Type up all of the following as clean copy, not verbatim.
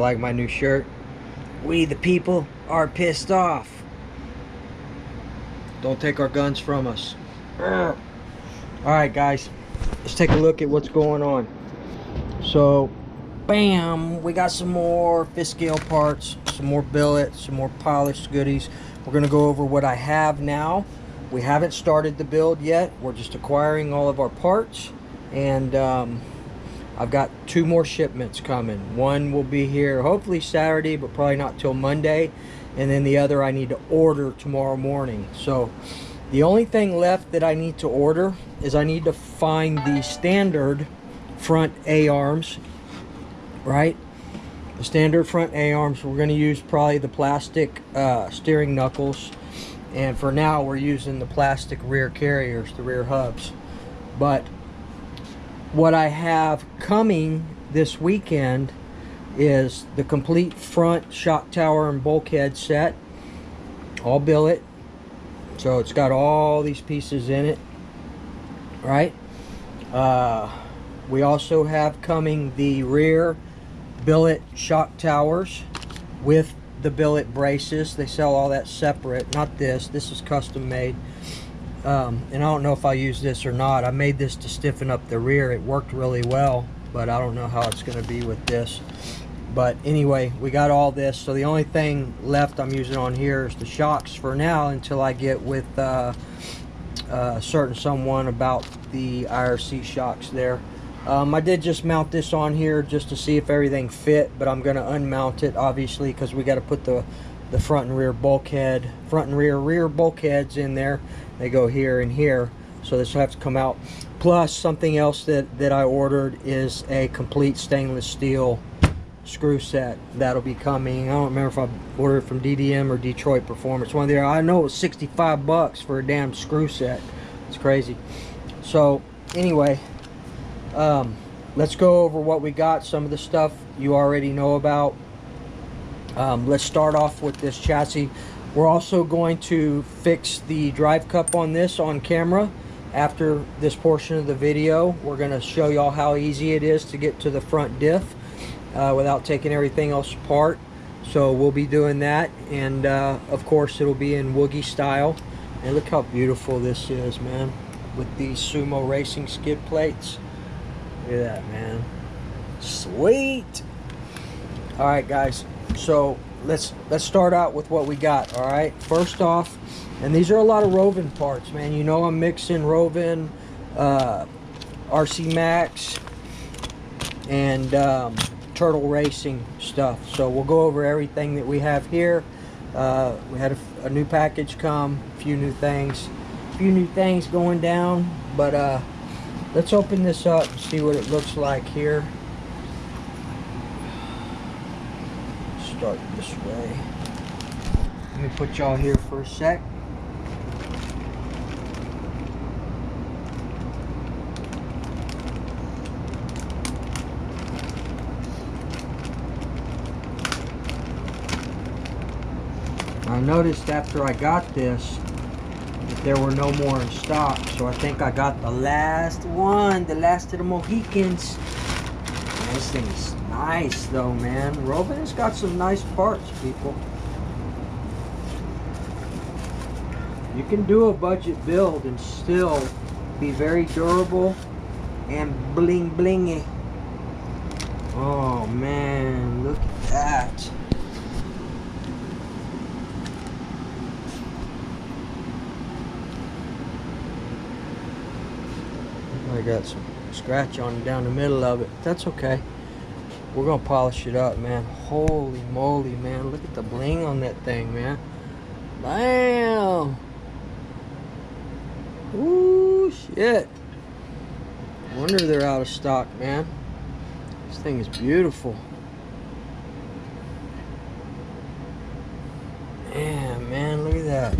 like my new shirt. We the people are pissed off. Don't take our guns from us. Alright guys, let's take a look at what's going on. So, bam, we got some more fifth scale parts, some more billet, some more polished goodies. We're going to go over what I have now. We haven't started the build yet. We're just acquiring all of our parts. And I've got 2 more shipments coming. One will be here hopefully Saturday, but probably not till Monday. And then the other I need to order tomorrow morning. So the only thing left that I need to order is I need to find the standard front A-arms, right? The standard front A-arms. We're going to use probably the plastic steering knuckles. And for now, we're using the plastic rear carriers, the rear hubs. But what I have coming this weekend is the complete front shock tower and bulkhead set, all billet. So it's got all these pieces in it, right? We also have coming the rear billet shock towers with the billet braces. They sell all that separate. Not this. This is custom made. And I don't know if I use this or not. I made this to stiffen up the rear. It worked really well, but I don't know how it's going to be with this. But anyway, we got all this. So the only thing left I'm using on here is the shocks for now until I get with certain someone about the IRC shocks there. I did just mount this on here just to see if everything fit, but I'm going to unmount it obviously because we got to put the front and rear bulkhead, front and rear bulkheads in there. They go here and here, so this will have to come out. Plus something else that I ordered is a complete stainless steel screw set that'll be coming. I don't remember if I ordered it from DDM or Detroit Performance, one of the, I know it was 65 bucks for a damn screw set. It's crazy. So anyway, let's go over what we got. Some of the stuff you already know about. Let's start off with this chassis. We're also going to fix the drive cup on this on camera. After this portion of the video, we're going to show y'all how easy it is to get to the front diff without taking everything else apart. So we'll be doing that, and of course it'll be in Woogie style. And look how beautiful this is, man, with these Sumo Racing skid plates. Look at that, man. Sweet. All right guys, so let's start out with what we got. All right, first off, and these are a lot of Rovin parts, man. You know I'm mixing Rovin, RC Max, and Turtle Racing stuff. So we'll go over everything that we have here. We had a new package come, a few new things going down. But let's open this up and see what it looks like here. Start this way. Let me put y'all here for a sec. I noticed after I got this that there were no more in stock, so I think I got the last one, the last of the Mohicans. Man, this thing's nice though, man. Rovin has got some nice parts, people. You can do a budget build and still be very durable and bling blingy. Oh man, look at that. I got some scratch on down the middle of it. That's okay. We're gonna polish it up, man. Holy moly, man. Look at the bling on that thing, man. Bam! Ooh, shit. Wonder they're out of stock, man. This thing is beautiful. Man, look at that.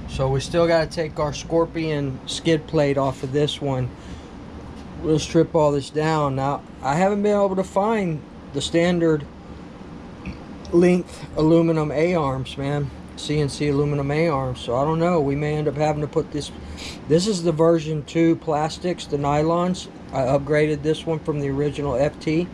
So we still got to take our Scorpion skid plate off of this one. We'll strip all this down. Now, I haven't been able to find the standard length aluminum A-arms, man. CNC aluminum A-arms. So I don't know, we may end up having to put this is the version 2 plastics, the nylons. I upgraded this one from the original FT,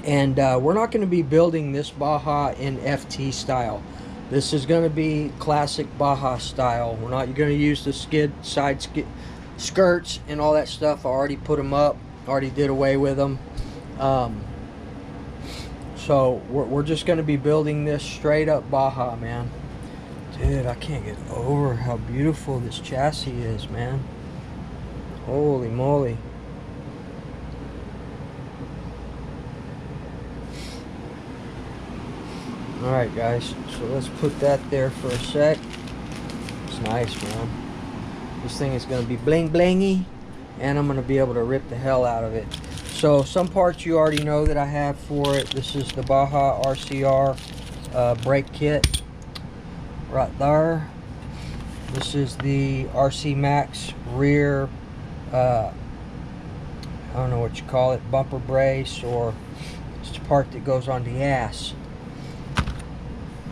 and we're not going to be building this Baja in FT style. This is going to be classic Baja style. We're not going to use the side skirts and all that stuff. I already put them up, already did away with them. So we're just going to be building this straight up Baja, man. Dude, I can't get over how beautiful this chassis is, man. Holy moly. Alright guys, so let's put that there for a sec. It's nice, man. This thing is going to be bling blingy, and I'm going to be able to rip the hell out of it. So some parts you already know that I have for it. This is the Baja RCR brake kit right there. This is the RC Max rear, I don't know what you call it, bumper brace, or it's the part that goes on the ass.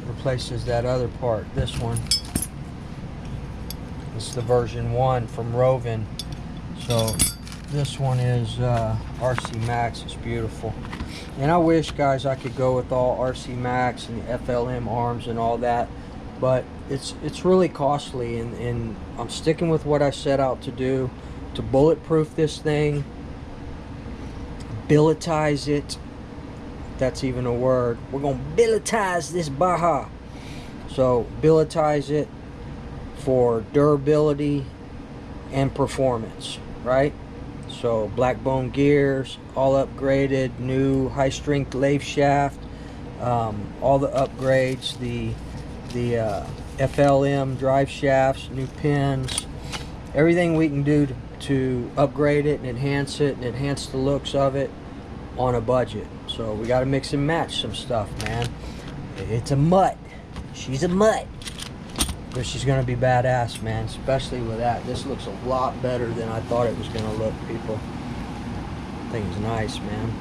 Replaces that other part, this one. This is the version 1 from Rovin. So this one is RC Max. It's beautiful. And I wish, guys, I could go with all RC Max and the FLM arms and all that, but it's really costly, and I'm sticking with what I set out to do, to bulletproof this thing, billetize it, if that's even a word. We're gonna billetize this Baja. So billetize it for durability and performance, right? So black bone gears, all upgraded, new high strength lathe shaft, all the upgrades, the FLM drive shafts, new pins, everything we can do to upgrade it and enhance the looks of it on a budget. So we got to mix and match some stuff, man. It's a mutt. She's a mutt. But she's going to be badass, man, especially with that. This looks a lot better than I thought it was going to look, people. Thing's nice, man.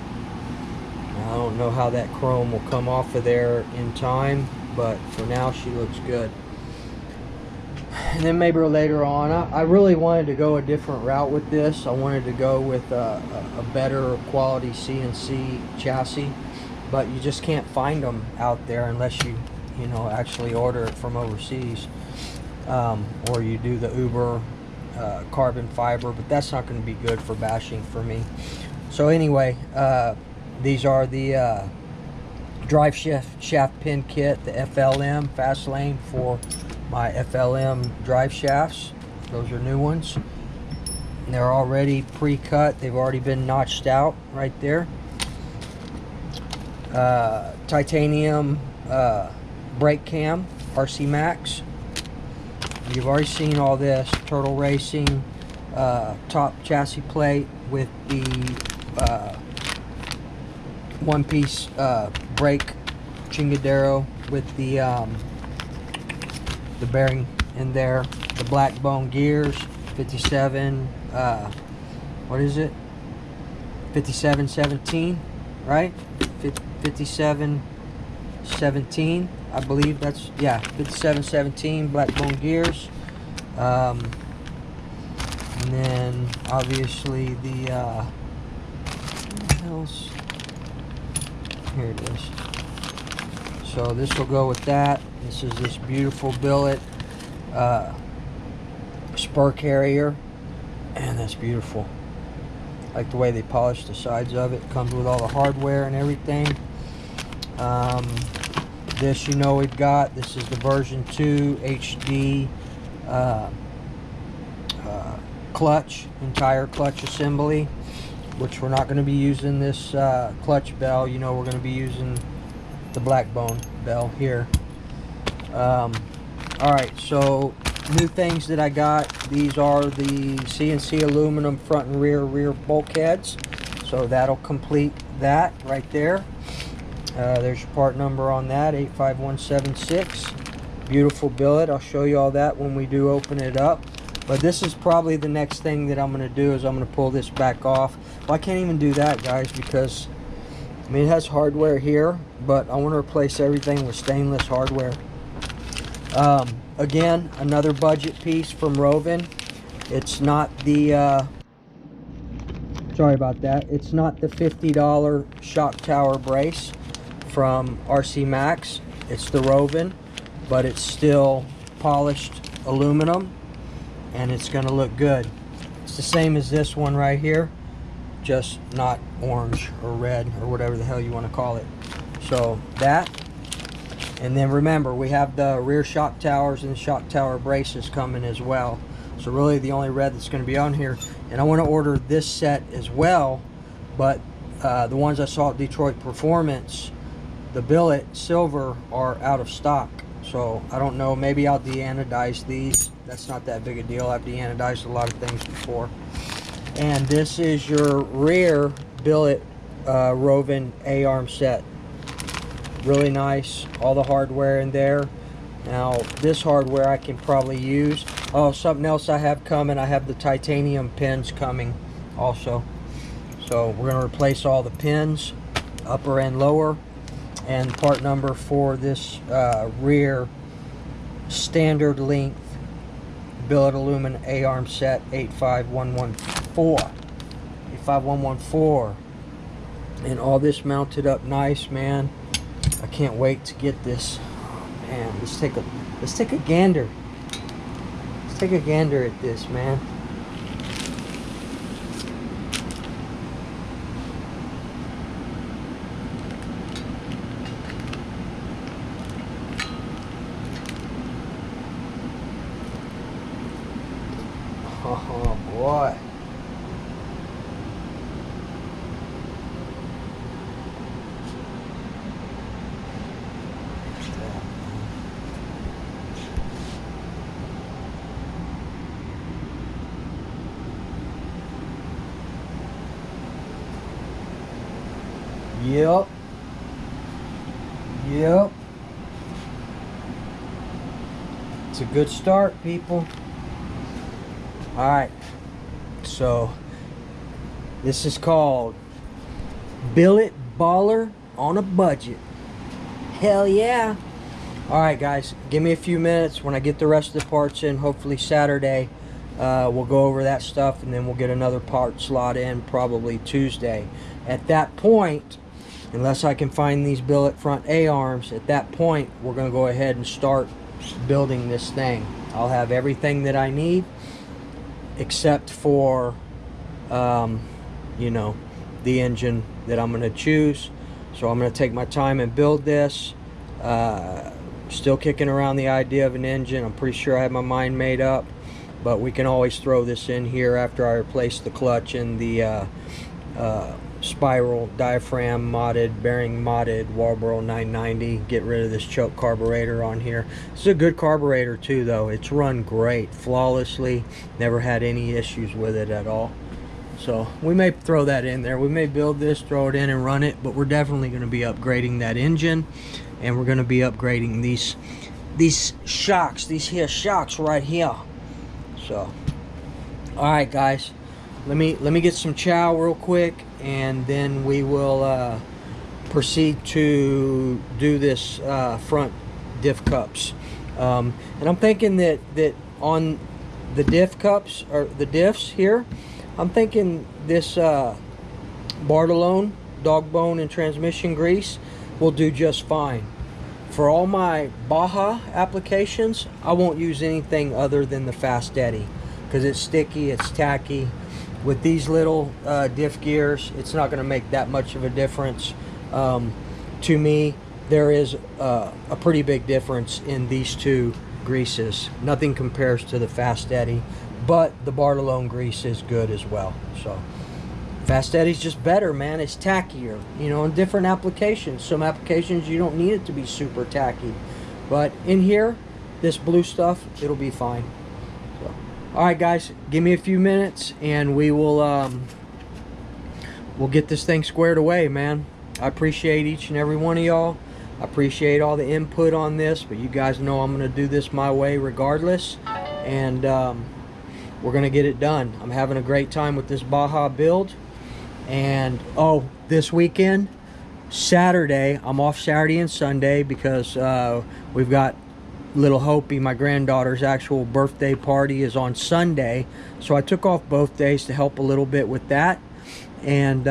I don't know how that chrome will come off of there in time, but for now she looks good. And then maybe later on, I really wanted to go a different route with this. I wanted to go with a better quality CNC chassis, but you just can't find them out there unless you know, actually order it from overseas, or you do the Uber carbon fiber, but that's not going to be good for bashing for me. So anyway, these are the drive shaft pin kit, the FLM fast lane for my FLM drive shafts. Those are new ones, and they're already pre-cut. They've already been notched out right there. Titanium brake cam, RC Max. You've already seen all this. Turtle Racing top chassis plate with the one-piece brake chingadero with the bearing in there. The black bone gears, 57. What is it? 5717, right? 5717. I believe that's, yeah, 5717 black bone gears. And then obviously the what else? Here it is. So this will go with that. This is this beautiful billet spur carrier, and that's beautiful. I like the way they polish the sides of it. Comes with all the hardware and everything. This, you know, we've got, this is the version 2 HD clutch, entire clutch assembly, which we're not going to be using this clutch bell. You know, we're going to be using the black bone bell here. Alright, so new things that I got. These are the CNC aluminum front and rear bulkheads. So that'll complete that right there. There's your part number on that, 85176. Beautiful billet. I'll show you all that when we do open it up. But this is probably the next thing that I'm going to do, is I'm going to pull this back off. Well, I can't even do that, guys, because I mean, it has hardware here, but I want to replace everything with stainless hardware. Again, another budget piece from Rovin. It's not the sorry about that, it's not the $50 shock tower brace from RC Max. It's the Rovin, but it's still polished aluminum and it's going to look good. It's the same as this one right here, just not orange or red or whatever the hell you want to call it. So that, and then remember, we have the rear shock towers and the shock tower braces coming as well. So really the only red that's going to be on here, and I want to order this set as well, but the ones I saw at Detroit Performance, the billet silver, are out of stock. So I don't know, maybe I'll de-anodize these. That's not that big a deal. I've de-anodized a lot of things before. And this is your rear billet Rovin A-arm set. Really nice, all the hardware in there. Now this hardware I can probably use. Oh, something else I have coming, I have the titanium pins coming also. So we're going to replace all the pins, upper and lower. And part number for this rear standard length billet aluminum A-arm set 85114. 85114. And all this mounted up nice, man. I can't wait to get this. Man, let's take a gander. Let's take a gander at this, man. Oh boy. Yep. Yep. It's a good start, people. Alright. So, this is called Billet Baller on a Budget. Hell yeah. Alright guys, give me a few minutes. When I get the rest of the parts in, hopefully Saturday, we'll go over that stuff, and then we'll get another part slot in probably Tuesday. At that point, unless I can find these billet front A-arms, at that point we're going to go ahead and start building this thing. I'll have everything that I need except for you know, the engine that I'm going to choose. So I'm going to take my time and build this. Still kicking around the idea of an engine. I'm pretty sure I have my mind made up, but we can always throw this in here after I replace the clutch and the spiral diaphragm modded, bearing modded Walbro 990. Get rid of this choke carburetor on here. This is a good carburetor too though. It's run great, flawlessly. Never had any issues with it at all. So we may throw that in there. We may build this, throw it in and run it, but we're definitely going to be upgrading that engine, and we're going to be upgrading these shocks, these here shocks right here. So alright guys, let me get some chow real quick, and then we will proceed to do this front diff cups. And I'm thinking that on the diff cups, or the diffs here, I'm thinking this Bartolone dog bone and transmission grease will do just fine. For all my Baja applications, I won't use anything other than the Fast Eddy, because it's sticky, it's tacky. With these little diff gears, it's not going to make that much of a difference. To me, there is a pretty big difference in these two greases. Nothing compares to the Fast Eddy, but the Bartolone grease is good as well. So Fast Eddy's just better, man. It's tackier, you know, in different applications. Some applications you don't need it to be super tacky, but in here, this blue stuff, it'll be fine. So, all right guys, give me a few minutes and we will we'll get this thing squared away, man. I appreciate each and every one of y'all. I appreciate all the input on this, but you guys know I'm going to do this my way regardless, and we're going to get it done. I'm having a great time with this Baja build. And oh, this weekend, Saturday, I'm off Saturday and Sunday because we've got little Hopi, my granddaughter's actual birthday party is on Sunday, so I took off both days to help a little bit with that. And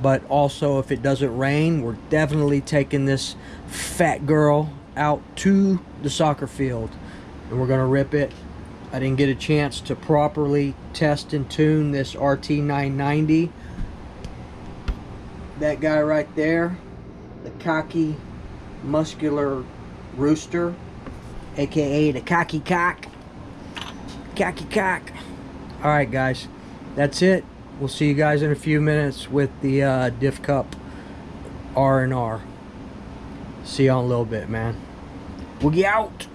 but also, if it doesn't rain, we're definitely taking this fat girl out to the soccer field and we're gonna rip it. I didn't get a chance to properly test and tune this RT990. That guy right there, the cocky muscular rooster, aka the cocky cock. Cocky cock. Alright guys, that's it. We'll see you guys in a few minutes with the Diff Cup R&R. See y'all in a little bit, man. Woogie out!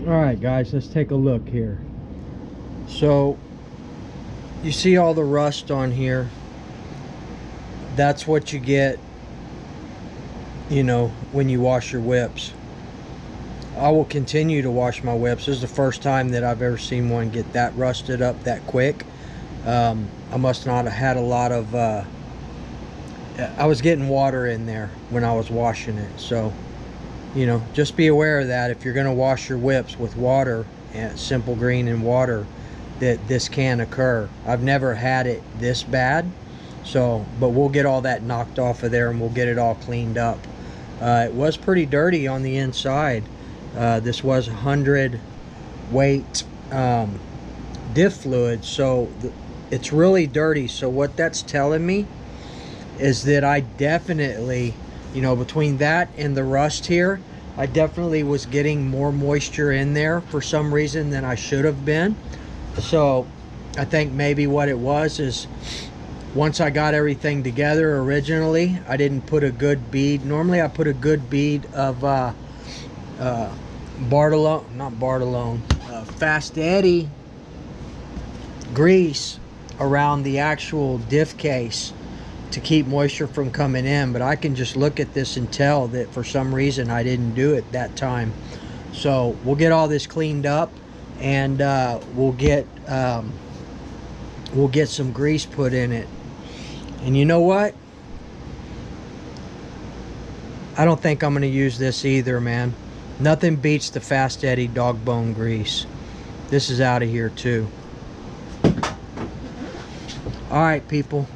Alright guys, let's take a look here. So you see all the rust on here. That's what you get, you know, when you wash your whips. I will continue to wash my whips. This is the first time that I've ever seen one get that rusted up that quick. I must not have had a lot of I was getting water in there when I was washing it. So, you know, just be aware of that. If you're going to wash your whips with water, and simple green and water, that this can occur. I've never had it this bad. So, but we'll get all that knocked off of there and we'll get it all cleaned up. It was pretty dirty on the inside. This was 100 weight diff fluid, so it's really dirty. So what that's telling me is that I definitely, you know, between that and the rust here, I definitely was getting more moisture in there for some reason than I should have been. So I think maybe what it was is, once I got everything together originally, I didn't put a good bead. Normally I put a good bead of Fast Eddie grease around the actual diff case to keep moisture from coming in, but I can just look at this and tell that for some reason I didn't do it that time. So we'll get all this cleaned up and we'll get some grease put in it. And you know what? I don't think I'm going to use this either, man. Nothing beats the Fast Eddie dog bone grease. This is out of here too. Alright people,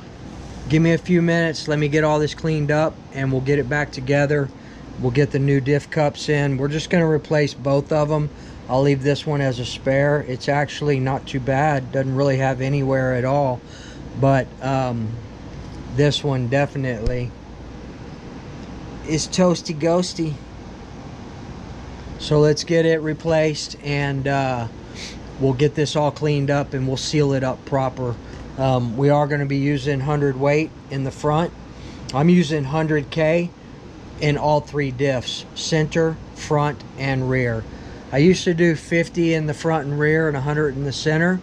give me a few minutes. Let me get all this cleaned up and we'll get it back together. We'll get the new diff cups in. We're just going to replace both of them. I'll leave this one as a spare. It's actually not too bad. Doesn't really have anywhere at all. But this one definitely is toasty ghosty. So let's get it replaced and we'll get this all cleaned up and we'll seal it up proper. We are going to be using 100 weight in the front. I'm using 100K in all three diffs, center, front, and rear. I used to do 50 in the front and rear and 100 in the center.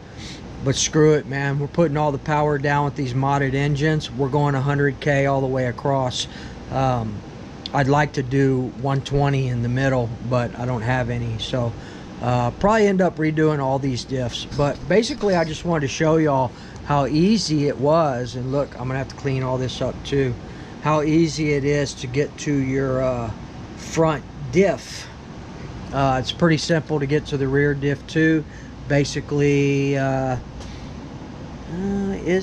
But screw it, man. We're putting all the power down with these modded engines. We're going 100K all the way across. I'd like to do 120 in the middle, but I don't have any. So probably end up redoing all these diffs. But basically, I just wanted to show y'all how easy it was. And look, I'm gonna have to clean all this up too. How easy it is to get to your front diff. It's pretty simple to get to the rear diff too. Basically, is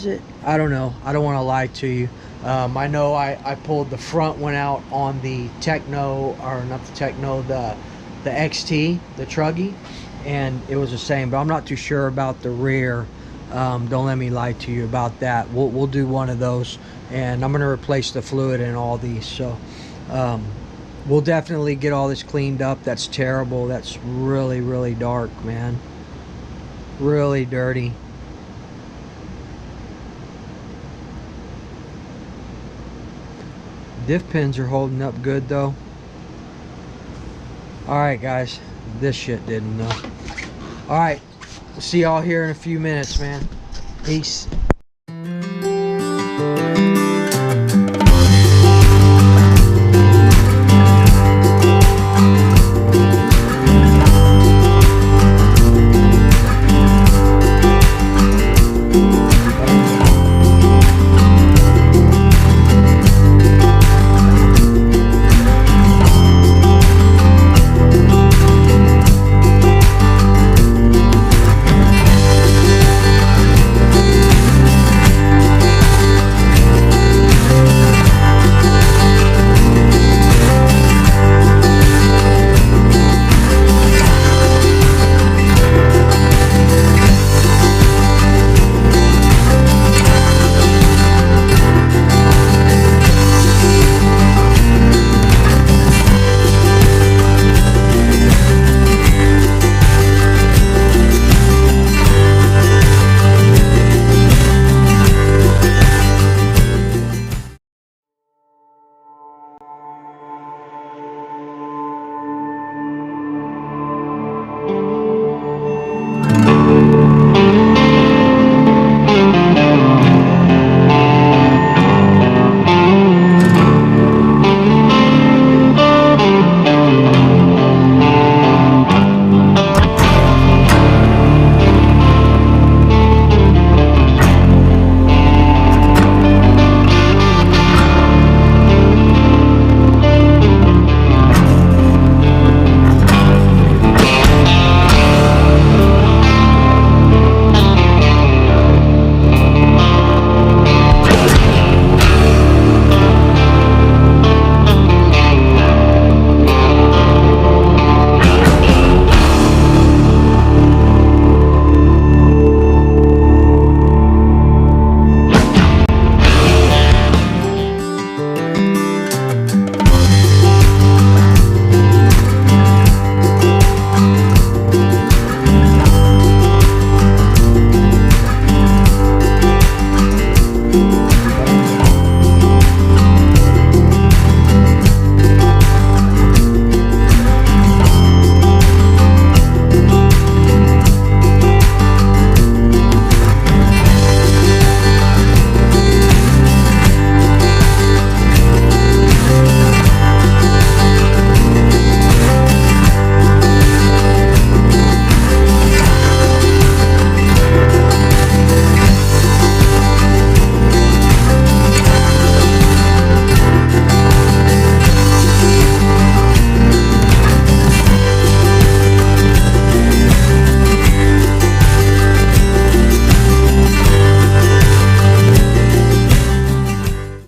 it? I don't know. I don't want to lie to you. I know I pulled the front one out on the Techno, or not the Techno, the XT, the Truggy, and it was the same, but I'm not too sure about the rear. Don't let me lie to you about that. We'll do one of those, and I'm going to replace the fluid in all these. So we'll definitely get all this cleaned up. That's terrible. That's really, really dark, man. Really dirty. Diff pins are holding up good though. Alright guys, this shit didn't though. Alright, we'll see y'all here in a few minutes, man. Peace.